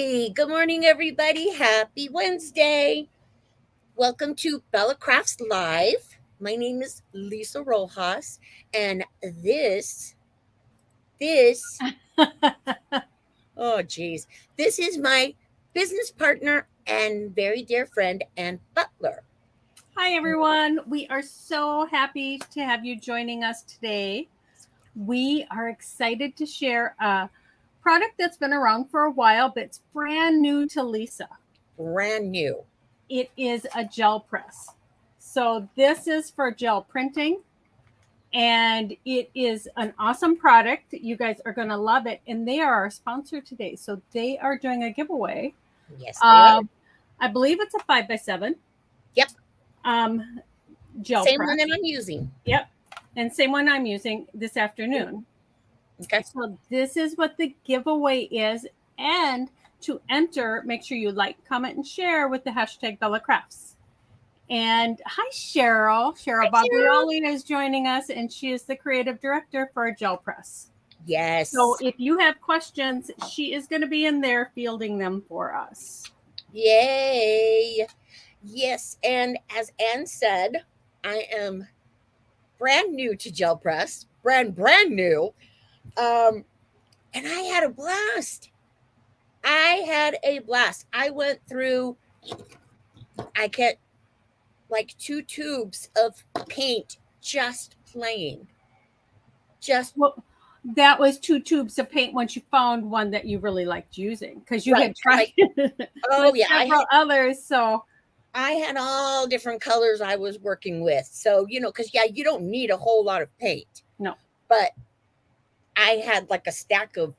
Hi, good morning, everybody. Happy Wednesday. Welcome to Bella Crafts Live. My name is Lisa Rojas, and this, oh, geez, this is my business partner and very dear friend and butler. Hi, everyone. We are so happy to have you joining us today. We are excited to share a product that's been around for a while, but it's brand new to Lisa. Brand new. It is a gel press. So, this is for gel printing, and it is an awesome product. You guys are going to love it. And they are our sponsor today. So, they are doing a giveaway. Yes, they are. Um, I believe it's a 5x7 Yep. um, gel Same one press. that I'm using. Yep. And same one I'm using this afternoon. Okay. So this is what the giveaway is. And to enter, make sure you like, comment, and share with the hashtag Bella Crafts. And hi, Cheryl. Hi, Cheryl Cheryl. Baglioli is joining us, and she is the creative director for Gel Press. So Yes. if you have questions, she is going to be in there fielding them for us. Yay. Yes. And as Anne said, I am brand new to gel press, brand new. Um, and I had a blast. I had a blast. I went through, I get like 2 tubes of paint just playing. Just Well, that was 2 tubes of paint once you found one that you really liked using because you right. had tried Oh with yeah, several others. So I had all different colors I was working with. So, because yeah, you don't need a whole lot of paint. no. But I had like a stack of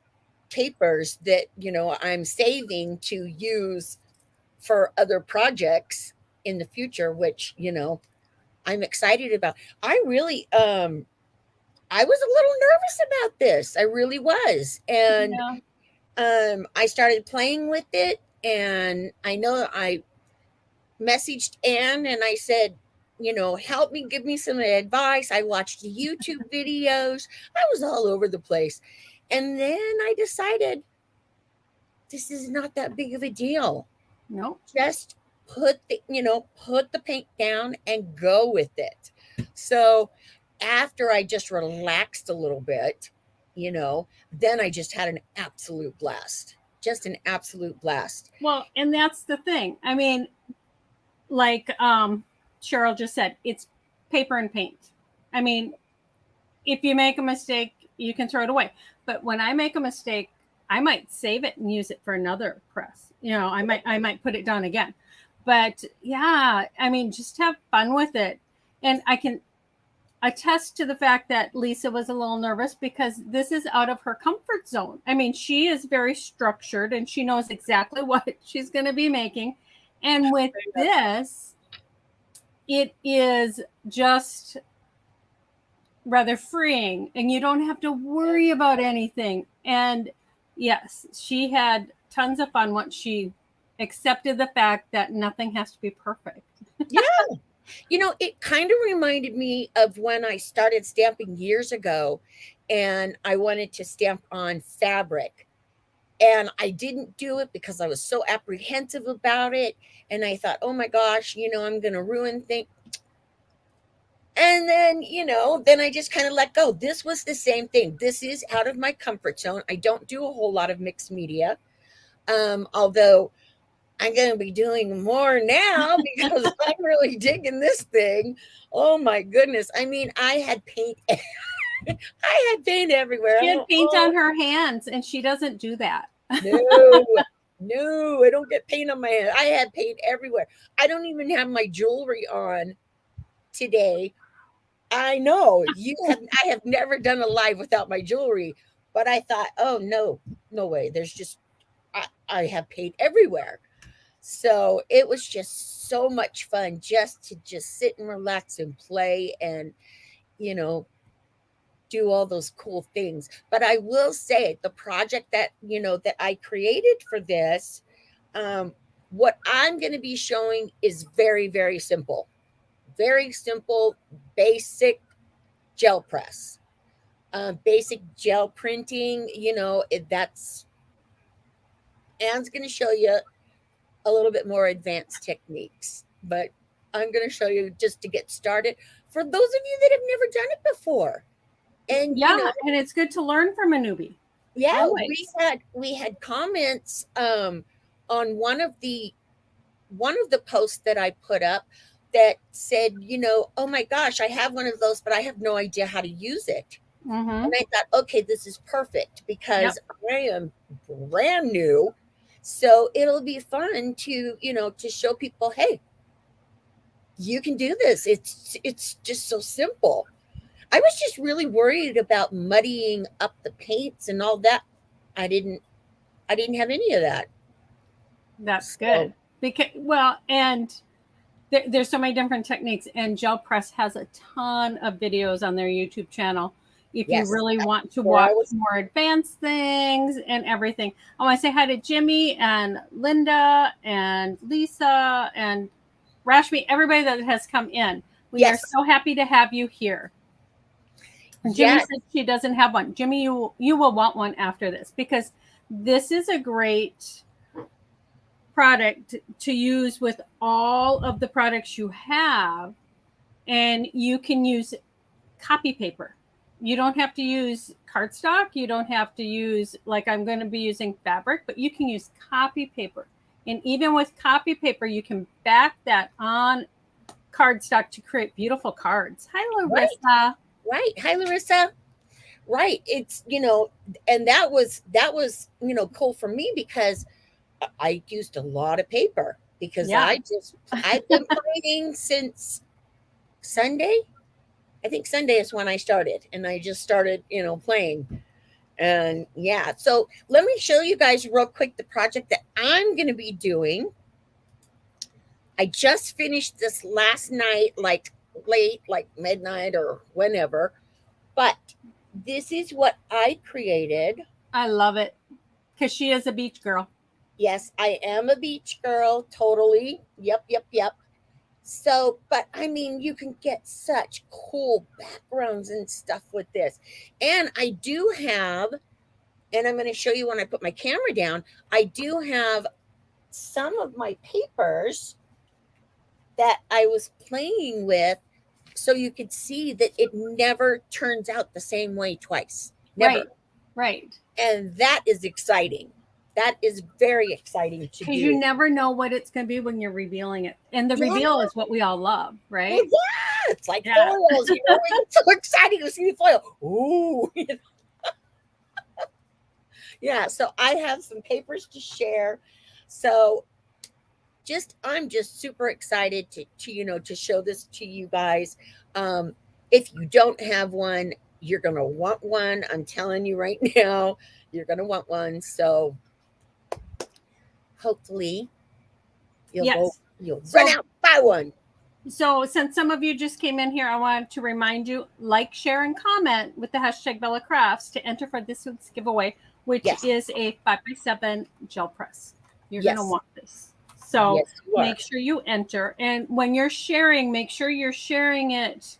papers that, I'm saving to use for other projects in the future, which, I'm excited about. I was a little nervous about this. I really was. And Yeah. I started playing with it, and I know I messaged Anne and I said, help me, give me some advice. I watched YouTube videos. I was all over the place. And then I decided this is not that big of a deal. No. Just put the paint down and go with it. So after I just relaxed a little bit, then I just had an absolute blast. Just an absolute blast. Well, and that's the thing. I mean, like Cheryl just said, it's paper and paint. I mean, if you make a mistake, you can throw it away. But when I make a mistake, I might save it and use it for another press. I might put it down again. But yeah, I mean, just have fun with it. And I can attest to the fact that Lisa was a little nervous because this is out of her comfort zone. I mean, she is very structured and she knows exactly what she's going to be making. And with this, it is just rather freeing and you don't have to worry about anything. And yes, she had tons of fun once she accepted the fact that nothing has to be perfect. Yeah. It kind of reminded me of when I started stamping years ago and I wanted to stamp on fabric. And I didn't do it because I was so apprehensive about it. And I thought, oh my gosh, I'm going to ruin things. And then I just kind of let go. This was the same thing. This is out of my comfort zone. I don't do a whole lot of mixed media. Although I'm going to be doing more now because I'm really digging this thing. Oh my goodness. I mean, I had paint. I had paint everywhere. She had paint on her hands and she doesn't do that. No, no, I don't get paint on my hand. I had paint everywhere. I don't even have my jewelry on today. I know I have never done a live without my jewelry, but I thought, oh no, no way. I have paint everywhere. So it was just so much fun just to just sit and relax and play and, you know, do all those cool things. But I will say the project that I created for this, um, what I'm going to be showing is very, very simple, basic gel press, basic gel printing. That's Anne's going to show you a little bit more advanced techniques, but I'm going to show you just to get started for those of you that have never done it before. And Yeah, and it's good to learn from a newbie. yeah, Always. we had comments on one of the posts that I put up that said, oh my gosh, I have one of those, but I have no idea how to use it. And I thought, okay, this is perfect because I am brand new. So it'll be fun to show people, hey, you can do this. It's just so simple. I was just really worried about muddying up the paints and all that. I didn't have any of that. That's So, good. And there's so many different techniques, and Gel Press has a ton of videos on their YouTube channel. If you yes, really want to where I watch was. more advanced things and everything, I want to say hi to Jimmy and Linda and Lisa and Rashmi, everybody that has come in. We are Yes, so happy to have you here. Jimmy yes, said she doesn't have one. Jimmy, you will want one after this, because this is a great product to use with all of the products you have, and you can use copy paper. You don't have to use cardstock. You don't have to use, like I'm going to be using fabric, but you can use copy paper. And even with copy paper, you can back that on cardstock to create beautiful cards. Hi, right, Larissa. right. Hi, Larissa. Right. It's, and that was cool for me because I used a lot of paper because Yeah. I've been playing since Sunday. I think Sunday is when I started, and I just started, playing. And yeah, so let me show you guys real quick the project that I'm going to be doing. I just finished this last night, like late, like midnight or whenever, but this is what I created. I love it because she is a beach girl. Yes, I am a beach girl, totally. Yep, yep, yep. So, but I mean, you can get such cool backgrounds and stuff with this. And I do have, and I'm going to show you when I put my camera down, I do have some of my papers that I was playing with so you could see that it never turns out the same way twice. Right. Never. Right. And that is exciting. That is very exciting to Because you do. never know what it's going to be when you're revealing it. And the Yeah. reveal is what we all love, Well, right? yeah, it's like Yeah. foils, It's so exciting to see the foil. Ooh. Yeah, so I have some papers to share. So I'm just super excited to show this to you guys. If you don't have one, you're gonna want one. I'm telling you right now, you're gonna want one. So hopefully Yes. you'll run So out and buy one. So since some of you just came in here, I wanted to remind you, like, share, and comment with the hashtag Bella Crafts to enter for this week's giveaway, which Yes, is a 5x7 gel press. You're going to yes, want this. So yes, you are. make sure you enter. And when you're sharing, make sure you're sharing it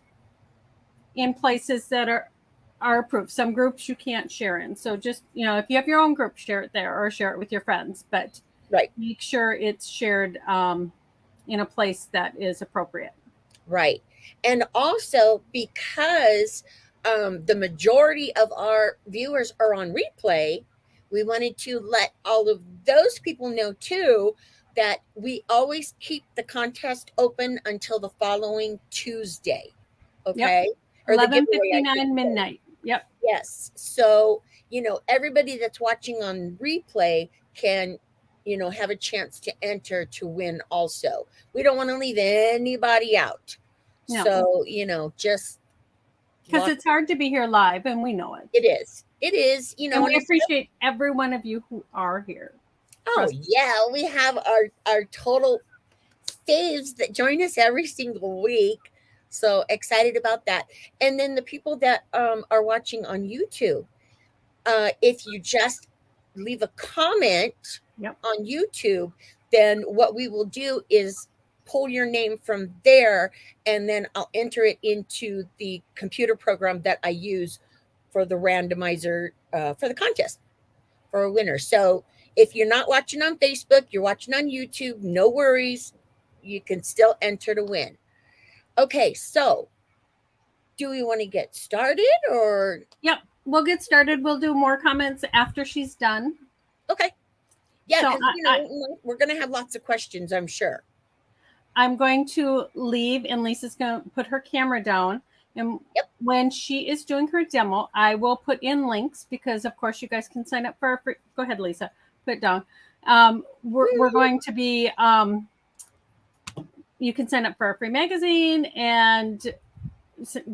in places that are approved. Some groups you can't share in. So just, if you have your own group, share it there or share it with your friends. But Right. make sure it's shared in a place that is appropriate. Right. And also because the majority of our viewers are on replay, we wanted to let all of those people know too that we always keep the contest open until the following Tuesday. Yep. Okay. Or the giveaway, I should 11:59 say. midnight. Yep. Yes. So, everybody that's watching on replay can, have a chance to enter to win also. We don't want to leave anybody out. No, So, just because lock it's hard to be here live, and we know it. it is. It is, And and we it's appreciate every one of you who are here. oh Trust me. yeah, we have our total faves that join us every single week. So excited about that. And then the people that are watching on YouTube, if you just leave a comment Yep. on YouTube, then what we will do is pull your name from there, and then I'll enter it into the computer program that I use for the randomizer for the contest for a winner. So If you're not watching on Facebook, you're watching on YouTube, no worries. You can still enter to win. Okay, so do we want to get started or? Yep, we'll get started. We'll do more comments after she's done. Okay. Yeah, So because, we're going to have lots of questions, I'm sure. I'm going to leave, and Lisa's going to put her camera down. And when she is doing her demo, I will put in links because, of course, you guys can sign up for a free. Go ahead, Lisa. Put it down. We're going to be. You can sign up for a free magazine and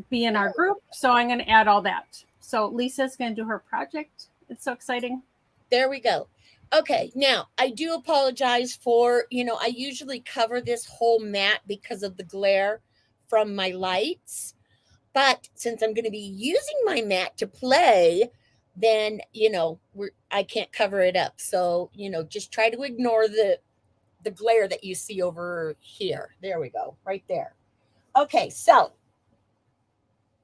be in our group. So I'm going to add all that. So Lisa's going to do her project. It's so exciting. There we go. Okay, now I do apologize for, I usually cover this whole mat because of the glare from my lights. But since I'm going to be using my mat to play, then, I can't cover it up. So, just try to ignore the glare that you see over here. There we go, right there. Okay, so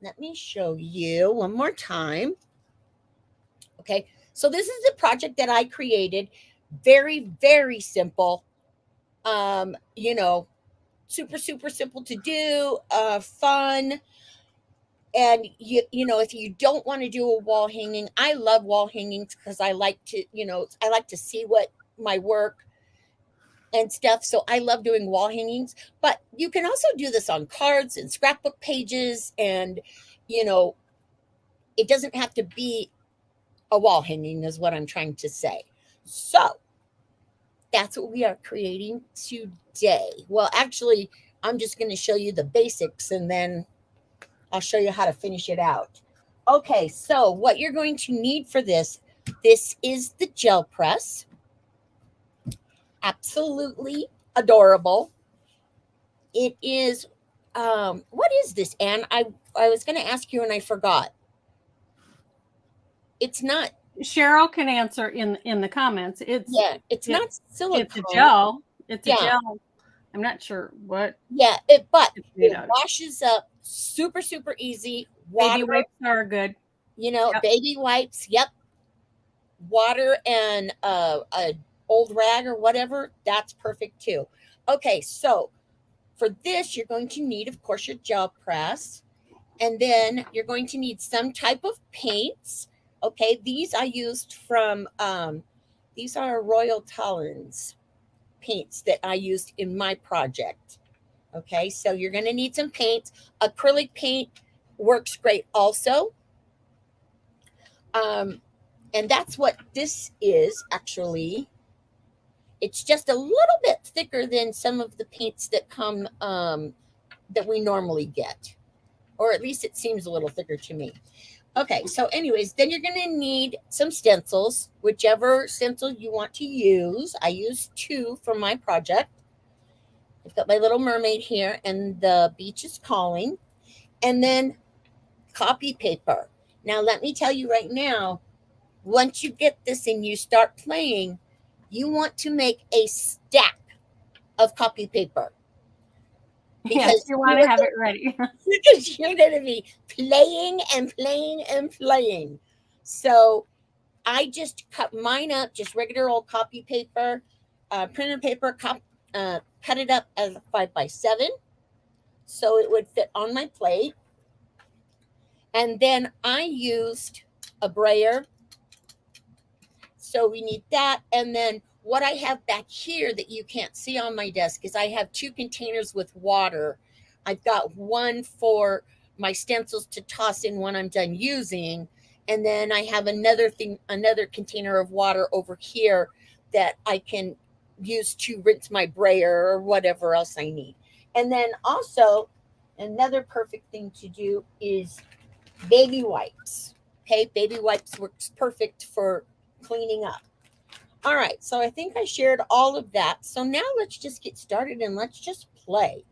let me show you one more time. Okay, so this is the project that I created. Very, very simple. Super, super simple to do, fun. And if you don't want to do a wall hanging, I love wall hangings because I like to see what my work and stuff. So I love doing wall hangings, but you can also do this on cards and scrapbook pages. And, it doesn't have to be a wall hanging is what I'm trying to say. So that's what we are creating today. Well, actually, I'm just going to show you the basics and then I'll show you how to finish it out. Okay, so what you're going to need for this is the gel press. Absolutely adorable. It is, what is this, Anne? I was going to ask you and I forgot. It's not. Cheryl can answer in the comments. It's not silicone. It's a gel. It's a gel. I'm not sure what. Yeah, but it washes up super, super easy. Water, baby wipes are good. Baby wipes. Yep. Water and a old rag or whatever. That's perfect too. Okay, so for this, you're going to need, of course, your gel press. And then you're going to need some type of paints. Okay, these I used from, these are Royal Tolerance paints that I used in my project. Okay, so you're going to need some paints. Acrylic paint works great also. And that's what this is actually. It's just a little bit thicker than some of the paints that come, that we normally get. Or at least it seems a little thicker to me. Okay, so anyways, then you're going to need some stencils, whichever stencil you want to use. I used 2 for my project. I've got my little mermaid here, and the beach is calling. And then copy paper. Now, let me tell you right now, once you get this and you start playing, you want to make a stack of copy paper. Because you want to have it ready. Because you're going to be playing and playing and playing. So I just cut mine up, just regular old copy paper, printed paper, cut it up as 5x7 so it would fit on my plate. And then I used a brayer. So we need that. And then what I have back here that you can't see on my desk is I have 2 containers with water. I've got one for my stencils to toss in when I'm done using. And then I have another container of water over here that I can use to rinse my brayer or whatever else I need. And then also another perfect thing to do is baby wipes. Okay, baby wipes works perfect for cleaning up. All right, so I think I shared all of that. So now let's just get started and let's just play.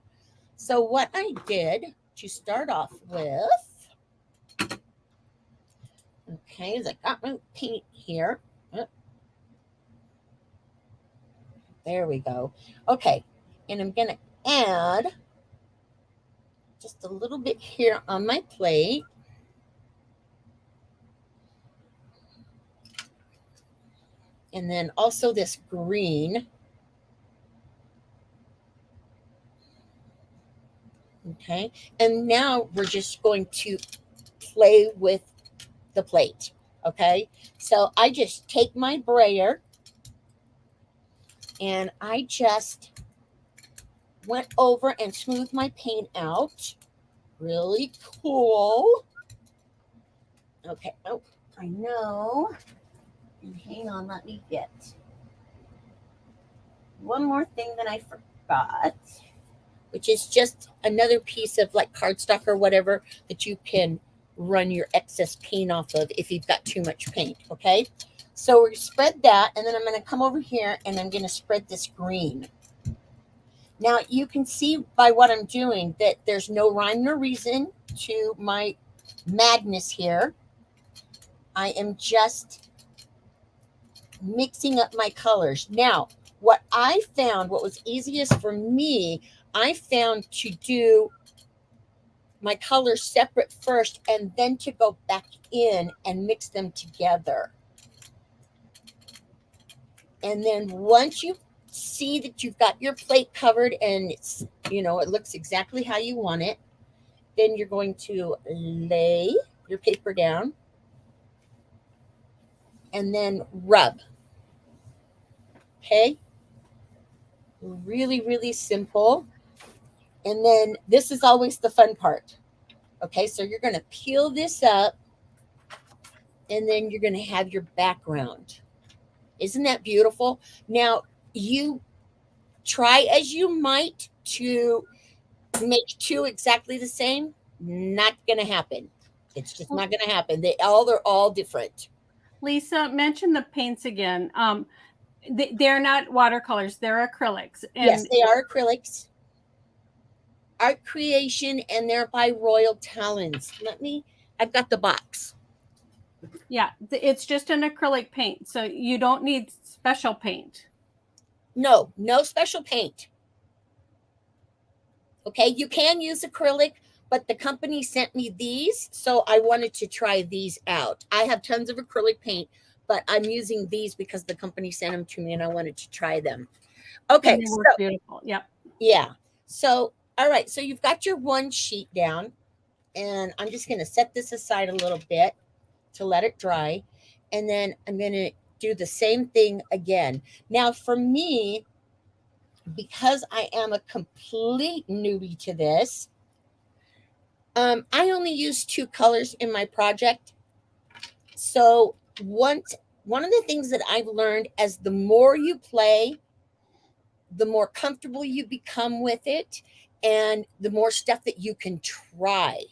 So what I did to start off with, okay, is I got my paint here. There we go. Okay, and I'm going to add just a little bit here on my plate. And then also this green. Okay. And now we're just going to play with the plate. Okay. So I just take my brayer and I just went over and smoothed my paint out. Really cool. Okay. Oh, I know. And hang on, let me get one more thing that I forgot, which is just another piece of like cardstock or whatever that you can run your excess paint off of if you've got too much paint. Okay. So we spread that, and then I'm going to come over here and I'm going to spread this green. Now you can see by what I'm doing that there's no rhyme nor reason to my madness here. I am just mixing up my colors. Now, what I found, what was easiest for me, I found to do my colors separate first and then to go back in and mix them together. And then once you see that you've got your plate covered and it's, it looks exactly how you want it, then you're going to lay your paper down and then rub. Okay? Really, really simple. And then this is always the fun part. Okay, so you're going to peel this up and then you're going to have your background. Isn't that beautiful? Now, you try as you might to make two exactly the same. Not going to happen. It's just not going to happen. They're all different. Lisa, mention the paints again. They're not watercolors, they're acrylics. And yes, they are acrylics. Art Creation, and they're by Royal Talons. I've got the box. Yeah, it's just an acrylic paint, so you don't need special paint. No special paint. Okay, you can use acrylic, but the company sent me these, so I wanted to try these out. I have tons of acrylic paint, but I'm using these because the company sent them to me and I wanted to try them. Okay, and they so beautiful. Yep. Yeah. So, all right, so you've got your one sheet down, and I'm just going to set this aside a little bit to let it dry, and then I'm going to do the same thing again. Now, for me, because I am a complete newbie to this, I only use 2 colors in my project. So one of the things that I've learned as the more you play, the more comfortable you become with it, and the more stuff that you can try.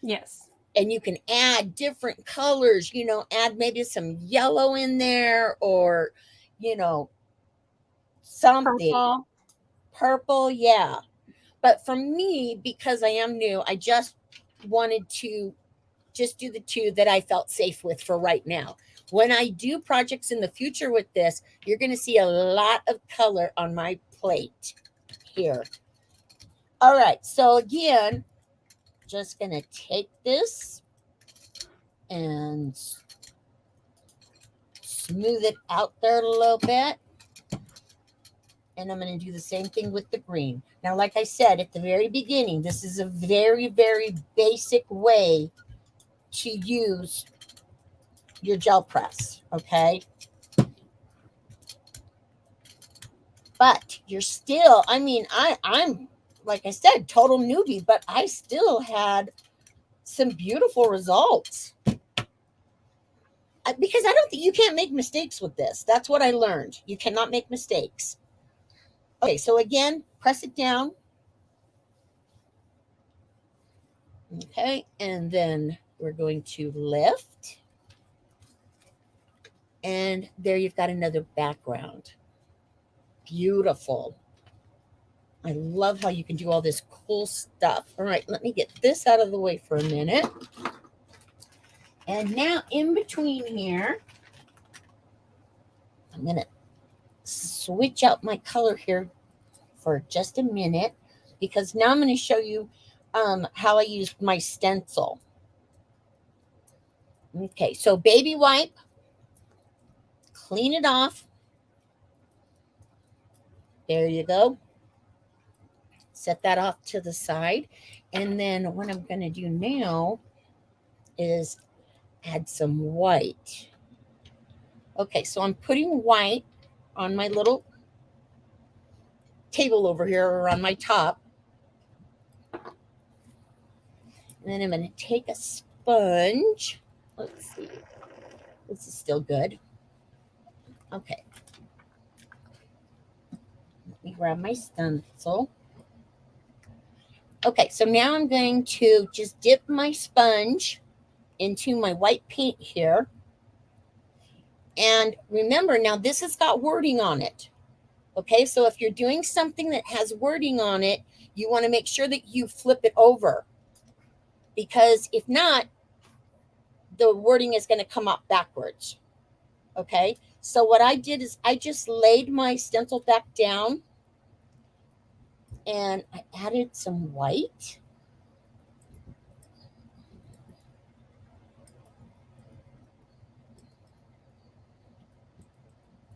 Yes. And you can add different colors, add maybe some yellow in there or, something. Purple, yeah. But for me, because I am new, I just wanted to just do the 2 that I felt safe with for right now. When I do projects in the future with this, you're going to see a lot of color on my plate here. All right. So again, just going to take this and smooth it out there a little bit. And I'm going to do the same thing with the green. Now, like I said at the very beginning, this is a very, very basic way to use your gel press, okay? But you're still, I'm, like I said, total newbie, but I still had some beautiful results. Because I don't think you can't make mistakes with this. That's what I learned. You cannot make mistakes. Okay, so again, press it down. Okay, and then we're going to lift. And there you've got another background. Beautiful. I love how you can do all this cool stuff. All right, let me get this out of the way for a minute. And now in between here, I'm going to switch out my color here for just a minute, because now I'm going to show you how I used my stencil. Okay, so baby wipe, clean it off. There you go. Set that off to the side. And then what I'm going to do now is add some white. Okay, so I'm putting white on my little table over here, or on my top. And then I'm going to take a sponge. Let's see. This is still good. Okay. Let me grab my stencil. Okay, so now I'm going to just dip my sponge into my white paint here. And remember, now this has got wording on it. Okay, so if you're doing something that has wording on it, you want to make sure that you flip it over. Because if not, the wording is going to come up backwards. Okay, so what I did is I just laid my stencil back down and I added some white.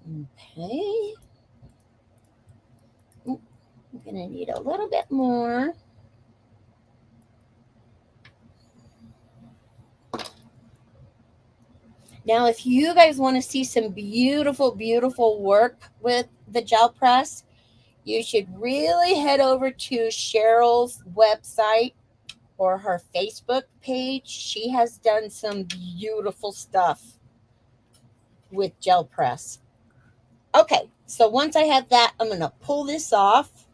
Okay. I'm going to need a little bit more. Now, if you guys want to see some beautiful, beautiful work with the gel press, you should really head over to Cheryl's website or her Facebook page. She has done some beautiful stuff with gel press. Okay, so once I have that, I'm going to pull this off.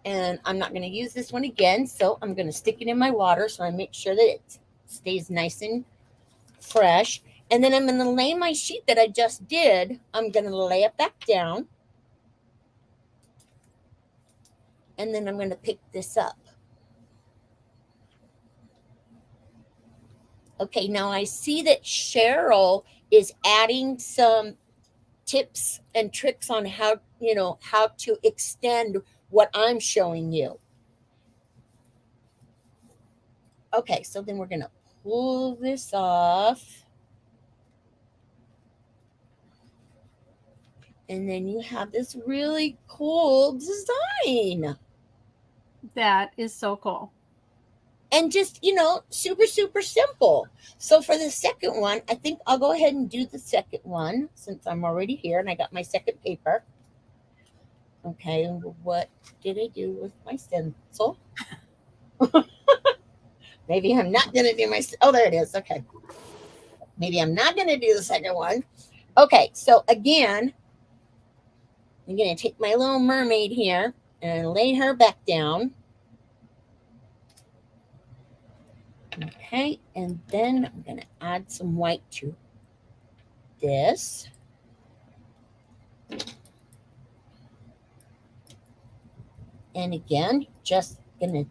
And I'm not going to use this one again, so I'm going to stick it in my water so I make sure that it stays nice and fresh. And then I'm going to lay my sheet that I just did. I'm going to lay it back down. And then I'm going to pick this up. Okay, now I see that Cheryl is adding some tips and tricks on how to extend what I'm showing you. Okay, so then we're going to pull this off. And then you have this really cool design. That is so cool. And just, super, super simple. So for the second one, I think I'll go ahead and do the second one since I'm already here and I got my second paper. Okay, what did I do with my stencil? Maybe I'm not going to do oh, there it is. Okay. Maybe I'm not going to do the second one. Okay, so again, I'm going to take my little mermaid here and lay her back down. Okay, and then I'm going to add some white to this. And again, just going to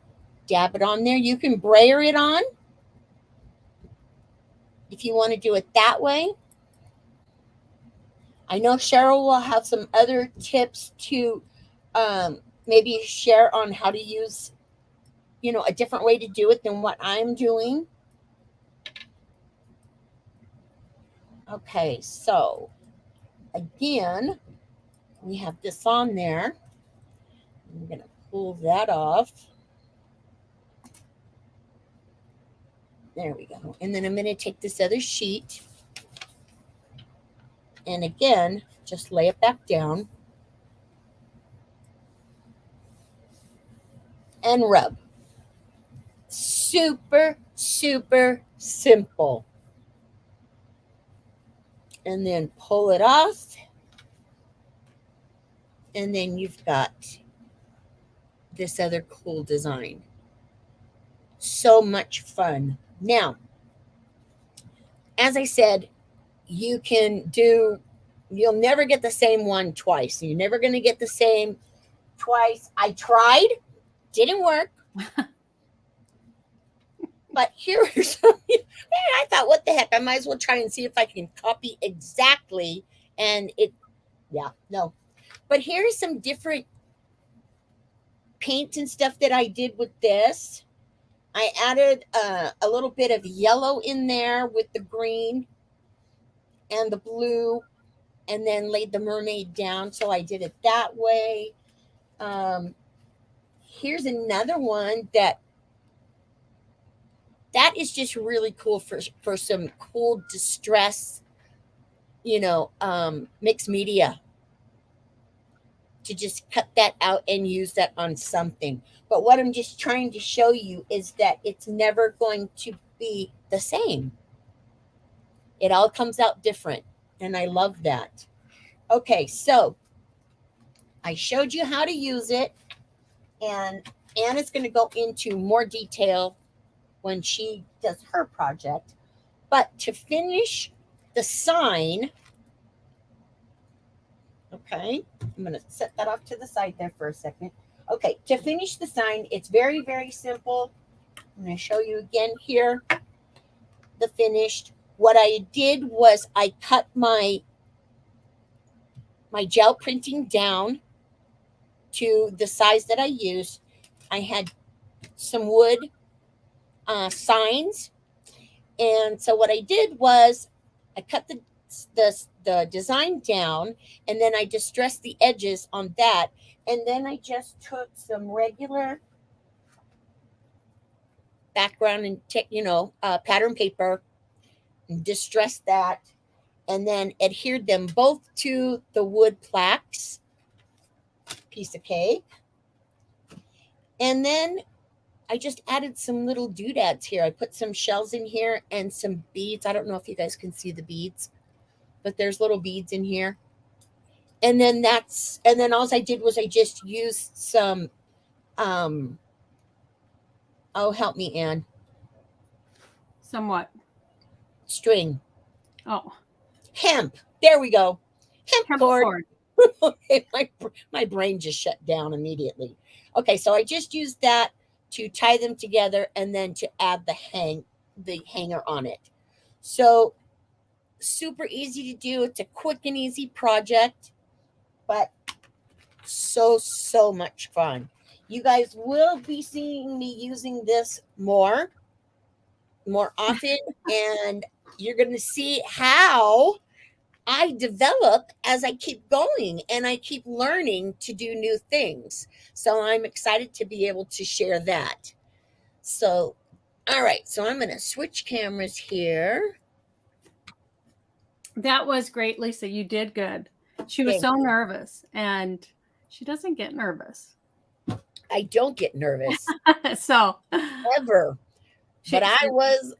dab it on there. You can brayer it on if you want to do it that way. I know Cheryl will have some other tips to maybe share on how to use, a different way to do it than what I'm doing. Okay, so again, we have this on there. I'm going to pull that off. There we go. And then I'm going to take this other sheet and again, just lay it back down and rub. Super, super simple. And then pull it off. And then you've got this other cool design. So much fun. Now, as I said, you'll never get the same one twice. You're never going to get the same twice. I tried, didn't work. But here's I thought, what the heck? I might as well try and see if I can copy exactly. And no. But here's some different paint and stuff that I did with this. I added a little bit of yellow in there with the green. and the blue, and then laid the mermaid down. So I did it that way. Um, Here's another one that is just really cool for some cool distress, mixed media, to just cut that out and use that on something. But what I'm just trying to show you is that it's never going to be the same. It all comes out different. And I love that. Okay, so I showed you how to use it. And Anna's going to go into more detail when she does her project. But to finish the sign, okay, I'm going to set that off to the side there for a second. Okay, to finish the sign, it's very, very simple. I'm going to show you again here the finished. What I did was I cut my gel printing down to the size that I used. I had some wood signs, and so what I did was I cut the design down, and then I distressed the edges on that, and then I just took some regular background and pattern paper and distressed that, and then adhered them both to the wood plaques, piece of cake, and then I just added some little doodads here. I put some shells in here and some beads. I don't know if you guys can see the beads, but there's little beads in here. And then all I did was I just used some, oh, help me, Ann. Somewhat. String. Oh. Hemp. There we go. Hemp cord. Cord. Okay, my brain just shut down immediately. Okay, so I just used that to tie them together and then to add the hanger on it. So super easy to do. It's a quick and easy project, but so much fun. You guys will be seeing me using this more often, and you're going to see how I develop as I keep going and I keep learning to do new things. So I'm excited to be able to share that. So, all right. So I'm going to switch cameras here. That was great, Lisa. You did good. She was so nervous, and she doesn't get nervous. I don't get nervous. So ever. But I was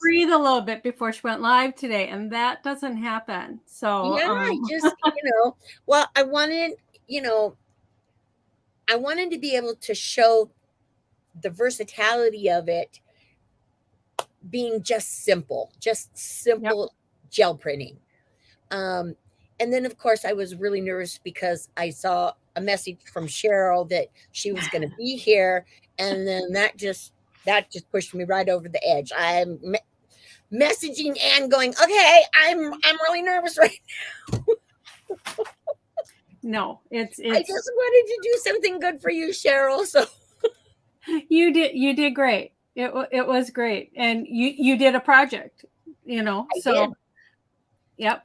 breathe a little bit before she went live today, and that doesn't happen. So yeah, I just well, I wanted to be able to show the versatility of it being just simple yep. Gel printing. And then of course I was really nervous because I saw a message from Cheryl that she was going to be here, and then that just pushed me right over the edge. I'm messaging Anne going, okay, I'm really nervous right now. No, it's I just wanted to do something good for you, Cheryl. So you did great. It was great. And you did a project, so did. Yep.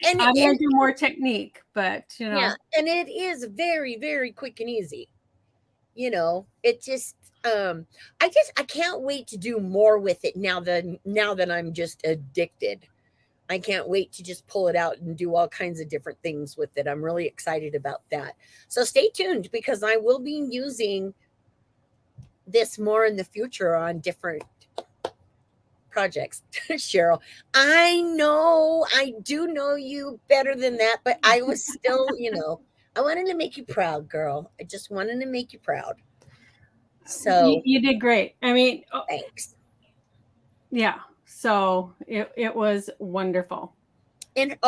And I'm going to do more technique, but yeah, and it is very, very quick and easy. It just I can't wait to do more with it now that I'm just addicted. I can't wait to just pull it out and do all kinds of different things with it. I'm really excited about that. So stay tuned, because I will be using this more in the future on different projects. Cheryl, I do know you better than that, but I was still, I wanted to make you proud, girl. I just wanted to make you proud. So you did great. I mean, thanks. Yeah. So it was wonderful. And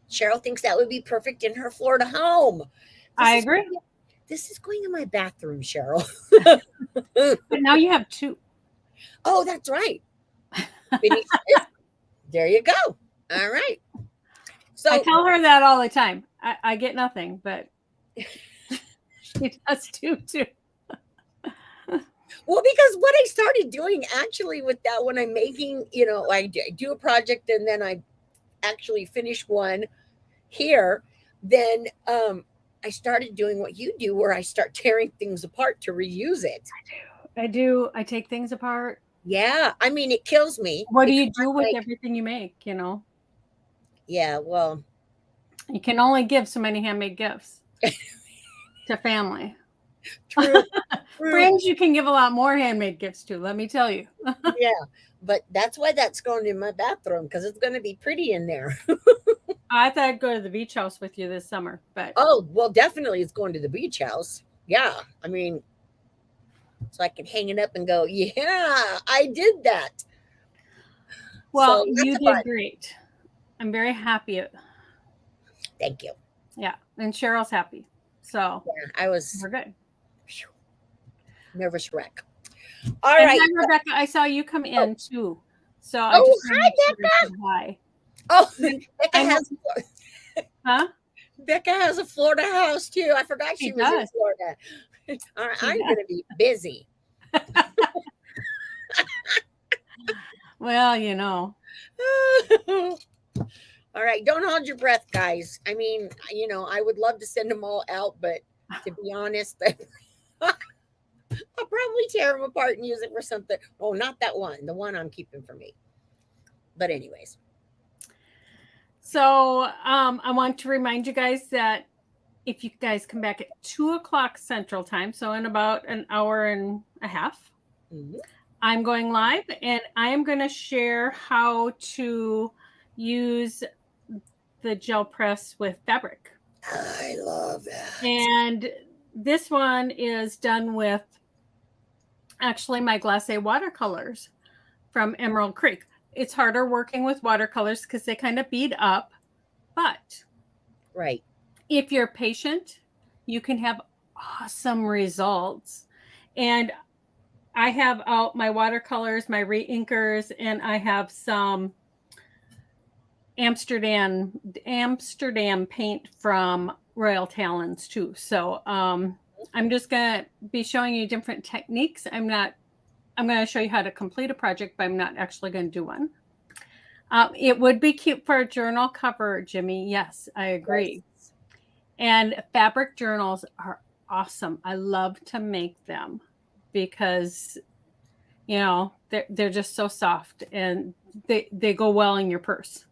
Cheryl thinks that would be perfect in her Florida home. I agree. This is going in my bathroom, Cheryl. But now you have two. Oh, that's right. There you go. All right. So I tell her that all the time. I get nothing, but she does too. Well, because what I started doing actually with that, when I'm making, I do a project and then I actually finish one here, then I started doing what you do, where I start tearing things apart to reuse it. I do. I take things apart. Yeah, I mean, it kills me What do because you do I'm with like, everything you make? yeah, well, You can only give so many handmade gifts to family. true, true. Friends, you can give a lot more handmade gifts to, let me tell you. Yeah, but that's why that's going in my bathroom, because it's going to be pretty in there. I thought I'd go to the beach house with you this summer, but Oh, well, definitely it's going to the beach house. Yeah, I mean, so I can hang it up and go, yeah, I did that. well, So you that's a fun. did great. I'm very happy. Thank you. Yeah, and Cheryl's happy. So Yeah, I was we're good. phew, nervous wreck. All And right. hi, Rebecca. I saw you come Oh, in too. So I oh, just want to hi, make sure I Becca. said hi. Oh, And Becca I'm, has huh? Becca has a Florida house too. I forgot She she was in does. Florida. All right, She I'm does. going to be busy. Well, All right, don't hold your breath, guys. I mean, I would love to send them all out, but to be honest, I'll probably tear them apart and use it for something. Oh, not that one. The one I'm keeping for me. But anyways, So I want to remind you guys that if you guys come back at 2 o'clock Central Time, so in about an hour and a half, mhm. I'm going live and I am going to share how to use the gel press with fabric. I love that. And this one is done with actually my glacé watercolors from Emerald Creek. It's harder working with watercolors because they kind of bead up, but Right. if you're patient, you can have awesome results. And I have out my watercolors, my reinkers, and I have some Amsterdam paint from Royal Talons too. So I'm just gonna be showing you different techniques. I'm gonna show you how to complete a project, but I'm not actually gonna do one. It would be cute for a journal cover, Jimmy. Yes, I agree. Yes. And fabric journals are awesome. I love to make them because they're just so soft and they go well in your purse.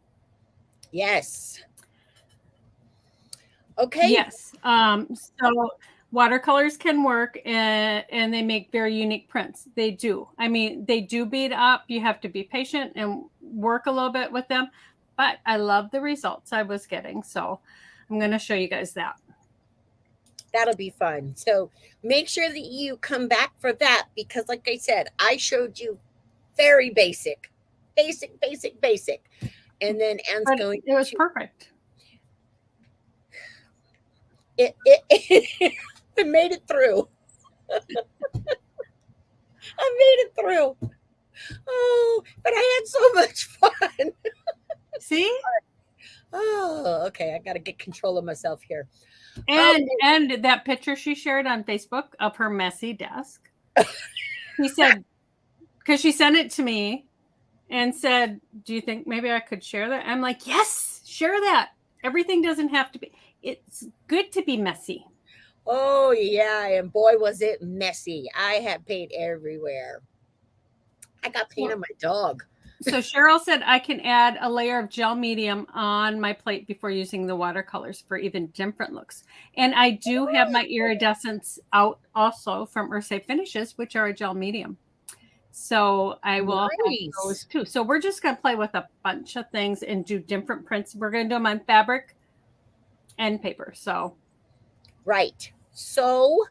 Yes. Okay. Yes. So watercolors can work and they make very unique prints. They do. I mean, they do bead up. You have to be patient and work a little bit with them. But I love the results I was getting. So I'm going to show you guys that. That'll be fun. So make sure that you come back for that because, like I said, I showed you very basic, basic, basic, basic. And then Anne's But going it was to perfect. it I made it through. I made it through. Oh, but I had so much fun. See? Oh, okay. I got to get control of myself here. And that picture she shared on Facebook of her messy desk. He said, because she sent it to me and said, do you think maybe I could share that? I'm like, yes, share that. Everything doesn't have to be, it's good to be messy. Oh, yeah. And boy, was it messy. I had paint everywhere. I got paint on my dog. So Cheryl said I can add a layer of gel medium on my plate before using the watercolors for even different looks. And I do have my iridescents out also from Earthsafe Finishes, which are a gel medium. So I will have those Nice. too. So we're just going to play with a bunch of things and do different prints. We're going to do them on fabric and paper. So Right. So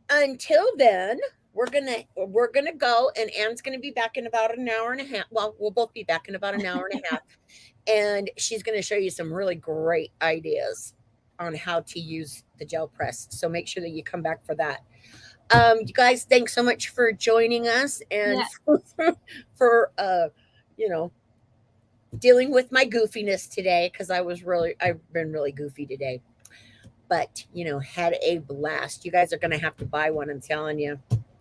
until then, we're gonna go, and Anne's gonna be back in about an hour and a half. Well, we'll both be back in about an hour and a half, and she's gonna show you some really great ideas on how to use the gel press. So make sure that you come back for that. You guys, thanks so much for joining us and yeah. for you know, dealing with my goofiness today because I've been really goofy today. But had a blast. You guys are gonna have to buy one, I'm telling you.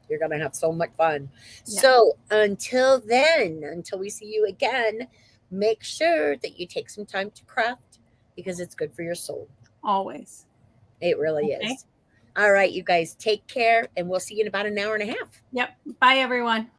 You're gonna have so much fun. Yeah. So until then, until we see you again, make sure that you take some time to craft because it's good for your soul. Always. It really Okay. is. All right, you guys, take care, and we'll see you in about an hour and a half. Yep. Bye, everyone.